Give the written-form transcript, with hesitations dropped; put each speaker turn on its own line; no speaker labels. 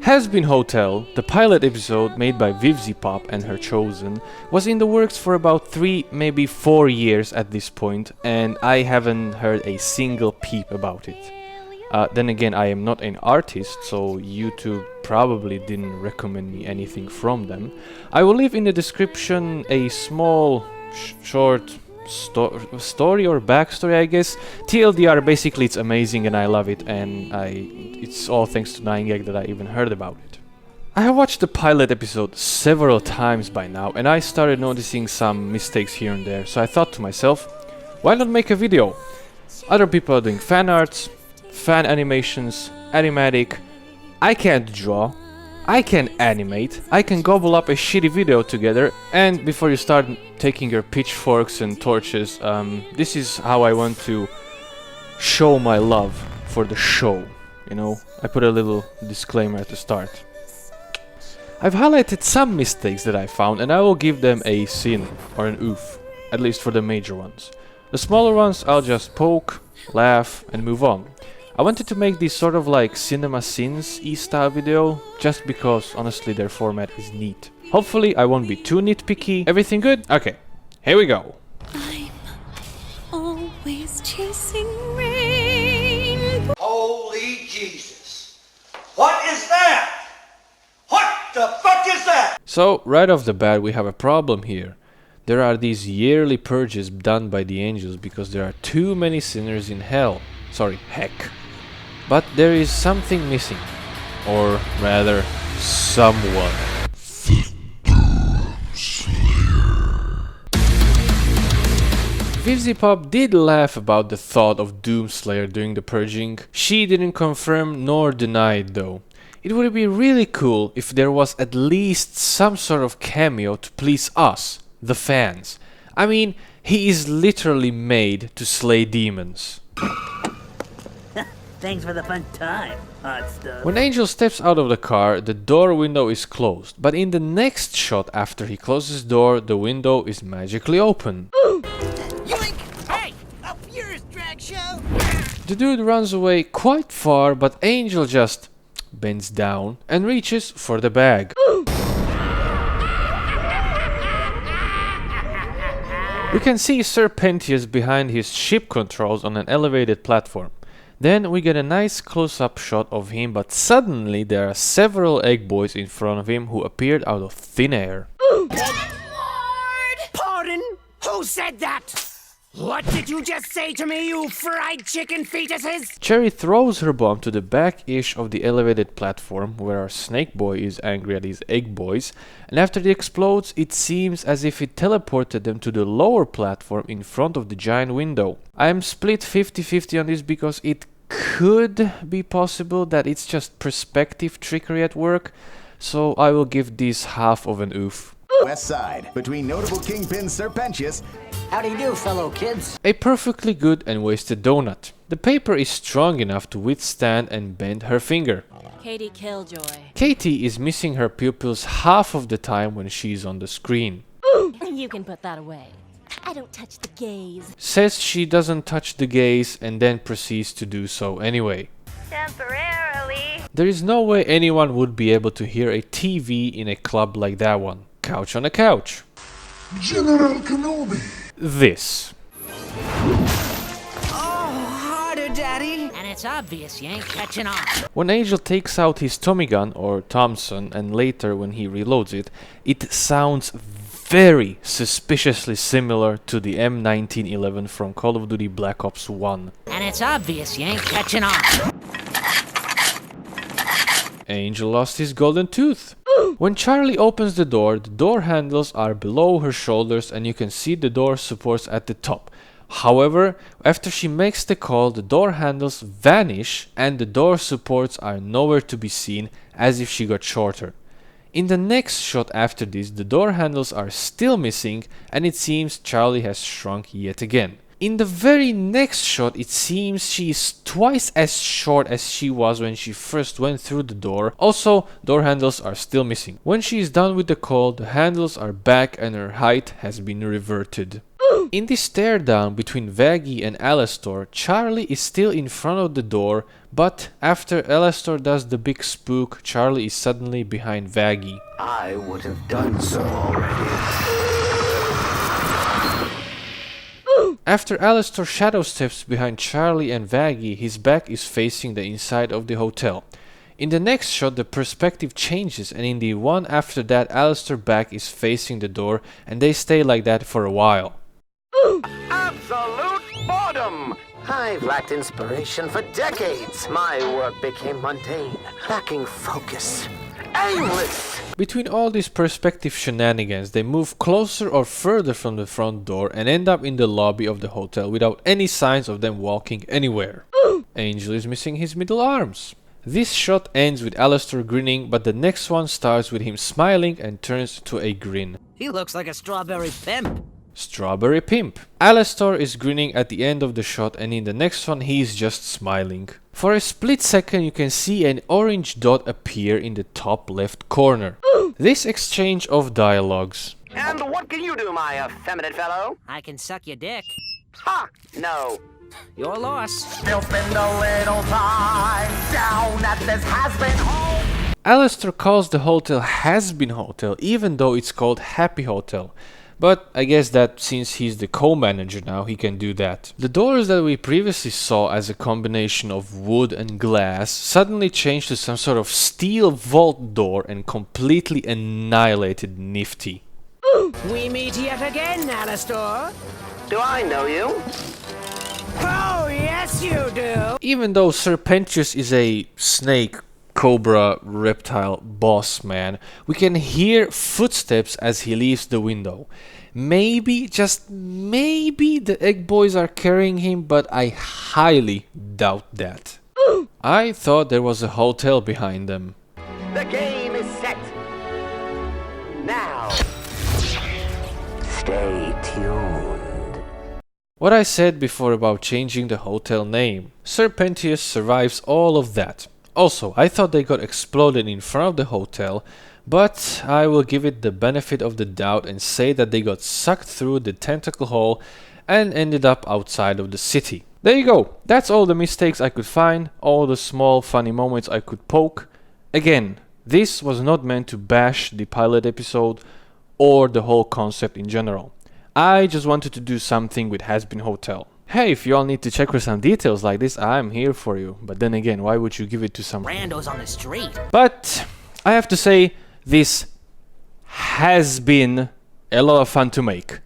Hazbin Hotel, the pilot episode made by Vivziepop and her chosen, was in the works for about 3, maybe 4 years at this point, and I haven't heard a single peep about it. Then again, I am not an artist, so YouTube probably didn't recommend me anything from them. I will leave in the description a small, short story or backstory, I guess. TLDR, basically it's amazing and I love it, and it's all thanks to 9gag that I even heard about it. I have watched the pilot episode several times by now, and I started noticing some mistakes here and there, so I thought to myself, why not make a video? Other people are doing fan arts, fan animations, animatic. I can't draw, I can animate, I can gobble up a shitty video together, and before you start taking your pitchforks and torches, this is how I want to show my love for the show, you know? I put a little disclaimer at the start. I've highlighted some mistakes that I found, and I will give them a sin or an oof, at least for the major ones. The smaller ones I'll just poke, laugh, and move on. I wanted to make this sort of like Cinema Sins-y style video, just because honestly their format is neat. Hopefully I won't be too nitpicky. Everything good? Okay, here we go.
I'm always chasing rain.
Holy Jesus! What is that? What the fuck is that?
So, right off the bat we have a problem here. There are these yearly purges done by the angels because there are too many sinners in hell. Sorry, heck. But there is something missing. Or rather, someone. Vivziepop did laugh about the thought of Doomslayer during the purging. She didn't confirm nor deny it though. It would be really cool if there was at least some sort of cameo to please us, the fans. I mean, he is literally made to slay demons.
Thanks for the fun time, hot stuff.
When Angel steps out of the car, the door window is closed, but in the next shot after he closes the door, the window is magically open.
Yoink! Hey! Up yours, drag show!
The dude runs away quite far, but Angel just bends down and reaches for the bag. We can see Serpentius behind his ship controls on an elevated platform. Then we get a nice close-up shot of him, but suddenly there are several egg boys in front of him who appeared out of thin air.
Lord! Pardon? Who said that? What did you just say to me, you fried chicken fetuses?
Cherry throws her bomb to the back-ish of the elevated platform, where our snake boy is angry at his egg boys, and after it explodes, it seems as if it teleported them to the lower platform in front of the giant window. I am split 50-50 on this because it could be possible that it's just perspective trickery at work, so I will give this half of an oof.
West Side, between notable kingpin Serpentius.
How do you do, fellow kids?
A perfectly good and wasted donut. The paper is strong enough to withstand and bend her finger.
Katie Killjoy.
Katie is missing her pupils half of the time when she's on the screen.
You can put that away. I don't touch the gaze.
Says she doesn't touch the gaze and then proceeds to do so anyway.
Temporarily.
There is no way anyone would be able to hear a TV in a club like that one. Couch on a couch.
General Kenobi.
This.
Oh, harder, Daddy. And it's obvious you ain't catching on.
When Angel takes out his Tommy gun or Thompson and later when he reloads it, it sounds very suspiciously similar to the M1911 from Call of Duty Black Ops 1.
And it's obvious you ain't catching on.
Angel lost his golden tooth. When Charlie opens the door handles are below her shoulders and you can see the door supports at the top. However, after she makes the call, the door handles vanish and the door supports are nowhere to be seen, as if she got shorter. In the next shot after this, the door handles are still missing and it seems Charlie has shrunk yet again. In the very next shot, it seems she is twice as short as she was when she first went through the door. Also, door handles are still missing. When she is done with the call, the handles are back and her height has been reverted. In this stare down between Vaggie and Alastor, Charlie is still in front of the door, but after Alastor does the big spook, Charlie is suddenly behind Vaggie.
I would have done so already.
After Alastor shadow steps behind Charlie and Vaggie, his back is facing the inside of the hotel. In the next shot, the perspective changes, and in the one after that, Alastor's back is facing the door, and they stay like that for a while.
Absolute boredom! I've lacked inspiration for decades. My work became mundane, lacking focus, aimless.
Between all these perspective shenanigans, they move closer or further from the front door and end up in the lobby of the hotel without any signs of them walking anywhere. Angel is missing his middle arms. This shot ends with Alastor grinning, but the next one starts with him smiling and turns to a grin.
He looks like a strawberry pimp.
Strawberry Pimp. Alastor is grinning at the end of the shot, and in the next one he is just smiling. For a split second you can see an orange dot appear in the top left corner. This exchange of dialogues.
And what can you do, my effeminate fellow?
I can suck your dick.
Ha! No.
Your loss.
Still spend a little time down at this Hazbin home.
Alastor calls the hotel Hazbin Hotel, even though it's called Happy Hotel. But I guess that since he's the co-manager now, he can do that. The doors that we previously saw as a combination of wood and glass suddenly changed to some sort of steel vault door and completely annihilated Nifty.
We meet yet again, Alastor.
Do I know you?
Oh, yes you do.
Even though Serpentius is a snake, cobra, reptile boss man, we can hear footsteps as he leaves the window. Maybe, just maybe, the Egg Boys are carrying him, but I highly doubt that. I thought there was a hotel behind them.
The game is set. Now, stay tuned.
What I said before about changing the hotel name, Serpentius survives all of that. Also, I thought they got exploded in front of the hotel, but I will give it the benefit of the doubt and say that they got sucked through the tentacle hole and ended up outside of the city. There you go, that's all the mistakes I could find, all the small funny moments I could poke. Again, this was not meant to bash the pilot episode or the whole concept in general. I just wanted to do something with Hazbin Hotel. Hey, if you all need to check for some details like this, I'm here for you. But then again, why would you give it to some
Randos on the street.
But I have to say, this has been a lot of fun to make.